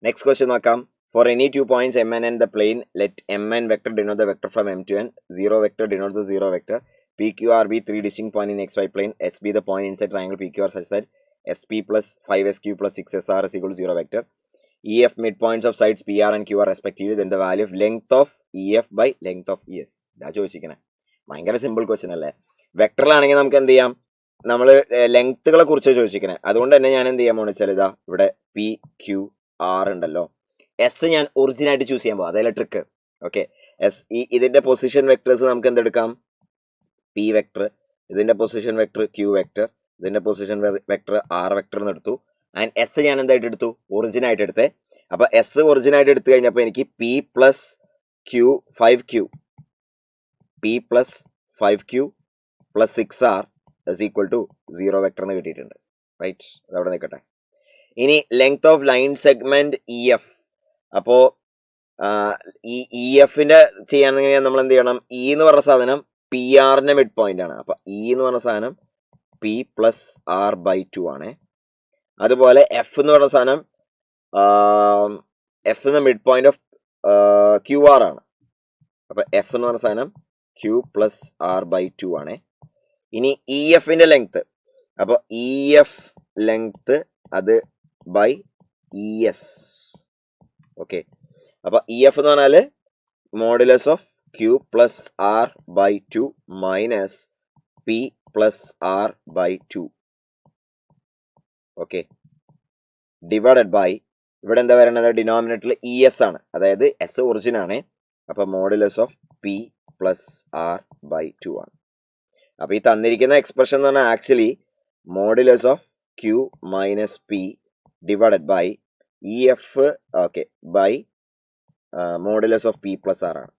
Next question നോക്കാം. For any 2 points mn and the plane, let mn vector denote the vector from m to n, 0 vector denote the 0 vector, pqr be 3 distinct points in xy plane, s be the point inside triangle pqr such that sp plus 5sq plus 6sr is equal to 0 vector, ef midpoints of sides pr and qr respectively, then the value of length of ef by length of es. ഇതാ ചോദിച്ചിരിക്കണേ. ഭയങ്കര simple question അല്ലേ. വെക്ടറിലാണെങ്കിൽ നമുക്ക് എന്ത് ചെയ്യാം, നമ്മൾ ലെങ്ത്തുകളെ കുറിച്ച് ചോദിച്ചിരിക്കണേ. അതുകൊണ്ട് തന്നെ ഞാൻ എന്ത് ചെയ്യാൻ വെച്ചാൽ ഇതാ ഇവിടെ പി ക്യു ആർ ഉണ്ടല്ലോ, എസ് ഞാൻ ഒറിജിനായിട്ട് ചൂസ് ചെയ്യാൻ പോകും, അതല്ല ട്രിക്ക്. ഓക്കെ, എസ് ഇതിന്റെ പൊസിഷൻ വെക്ടേഴ്സ് നമുക്ക് എന്തെടുക്കാം, പി വെക്ടർ, ഇതിന്റെ പൊസിഷൻ വെക്ടർ ക്യൂ വെക്ടർ, ഇതിന്റെ പൊസിഷൻ വെക്ടർ ആർ വെക്ടർ എന്ന് എടുത്തു. ആൻഡ് എസ് ഞാൻ എന്തായിട്ട് എടുത്തു, ഒറിജിനായിട്ട് എടുത്തേ. അപ്പൊ എസ് ഒറിജിനായിട്ട് എടുത്തു കഴിഞ്ഞപ്പോൾ എനിക്ക് P plus Q 5q, P plus 5q plus 6r is equal to 0 vector എന്ന് കിട്ടിയിട്ടുണ്ട്. റൈറ്റ്, അതവിടെ നിൽക്കട്ടെ. ഇനി length of line segment E F. അപ്പോൾ ഈ ഇ എഫിന്റെ ചെയ്യാണെങ്കിൽ നമ്മൾ എന്ത് ചെയ്യണം, ഇ എന്ന് പറഞ്ഞ സാധനം പി ആറിന്റെ മിഡ് പോയിന്റ് ആണ്. അപ്പൊ ഇ എന്ന് പറഞ്ഞ സാധനം പി പ്ലസ് ആർ ബൈ 2 ആണ്. അതുപോലെ എഫ് എന്ന് പറഞ്ഞ സാധനം എഫ് എന്ന mid point of Q R ആണ്. അപ്പൊ എഫ് എന്ന് പറഞ്ഞ സാധനം ക്യൂ പ്ലസ് ആർ ബൈ 2 ആണ്. ഇനി ഇ എഫിന്റെ ലെങ്ത്, അപ്പൊ ഇ എഫ് ലെങ്ത് അത് ബൈ ഇ എസ്. ഓക്കെ, അപ്പൊ ഇ എഫ് എന്ന് പറഞ്ഞാല് modulus of Q plus R by 2 minus P plus R by 2. Okay, divided by ഇവിടെ എന്താ പറയുന്നത്, ഡിനോമിനേറ്ററിൽ ഇ എസ് ആണ്, അതായത് എസ് ഒറിജിൻ ആണ്. അപ്പൊ modulus of P plus R by 2 ആണ്. അപ്പൊ ഈ തന്നിരിക്കുന്ന എക്സ്പ്രഷൻ എന്ന് പറഞ്ഞാൽ actually modulus of Q minus P divided by E F, okay, by modulus of P plus R ആണ്.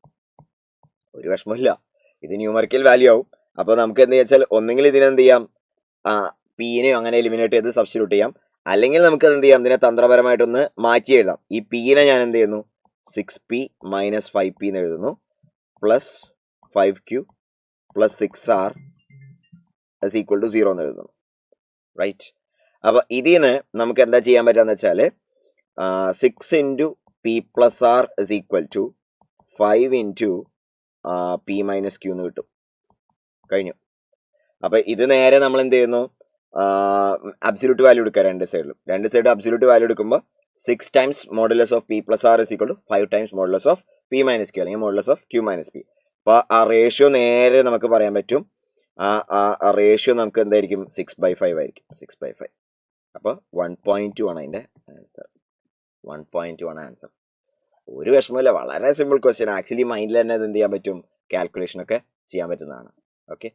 ഒരു വിഷമമില്ല, ഇത് ന്യൂമറിക്കൽ വാല്യൂ ആവും. അപ്പോൾ നമുക്ക് എന്ത് വെച്ചാൽ ഒന്നെങ്കിൽ ഇതിനെന്ത് ചെയ്യാം, പീനെ അങ്ങനെ എലിമിനേറ്റ് ചെയ്ത് സബ്സ്റ്റിറ്റ്യൂട്ട് ചെയ്യാം, അല്ലെങ്കിൽ നമുക്ക് എന്ത് ചെയ്യാം, ഇതിനെ തന്ത്രപരമായിട്ടൊന്ന് മാറ്റി എഴുതാം. ഈ പീനെ ഞാൻ എന്ത് ചെയ്യുന്നു, 6p മൈനസ് 5p എന്ന് എഴുതുന്നു, plus 5q plus 6r is equal to 0 എന്ന് എഴുതുന്നു. റൈറ്റ്, അപ്പൊ ഇതിന് നമുക്ക് എന്താ ചെയ്യാൻ പറ്റാന്ന് വെച്ചാൽ 6 into P plus R is equal to 5 into P minus Q എന്ന് കിട്ടും. കഴിഞ്ഞു. അപ്പൊ ഇത് നേരെ നമ്മൾ എന്ത് ചെയ്യുന്നു, അബ്സല്യൂട്ട് വാല്യൂ എടുക്കുക രണ്ട് സൈഡും അബ്സല്യൂട്ട് വാല്യൂ എടുക്കുമ്പോൾ 6 times modulus of P plus R is equal to 5 times modulus of P minus Q, അല്ലെങ്കിൽ modulus of Q minus P. അപ്പൊ ആ റേഷ്യോ നേരെ നമുക്ക് പറയാൻ പറ്റും. ആ റേഷ്യോ നമുക്ക് എന്തായിരിക്കും, 6/5 ആയിരിക്കും. 6/5. അപ്പോൾ 1.2 ആണ് അതിൻ്റെ ആൻസർ. 1.2 ആണ് ആൻസർ. ഒരു വിഷമമില്ല, വളരെ സിമ്പിൾ ക്വസ്റ്റ്യൻ. ആക്ച്വലി മൈൻഡിൽ തന്നെ അത് എന്ത് ചെയ്യാൻ പറ്റും, കാൽക്കുലേഷൻ ഒക്കെ ചെയ്യാൻ പറ്റുന്നതാണ്. ഓക്കെ.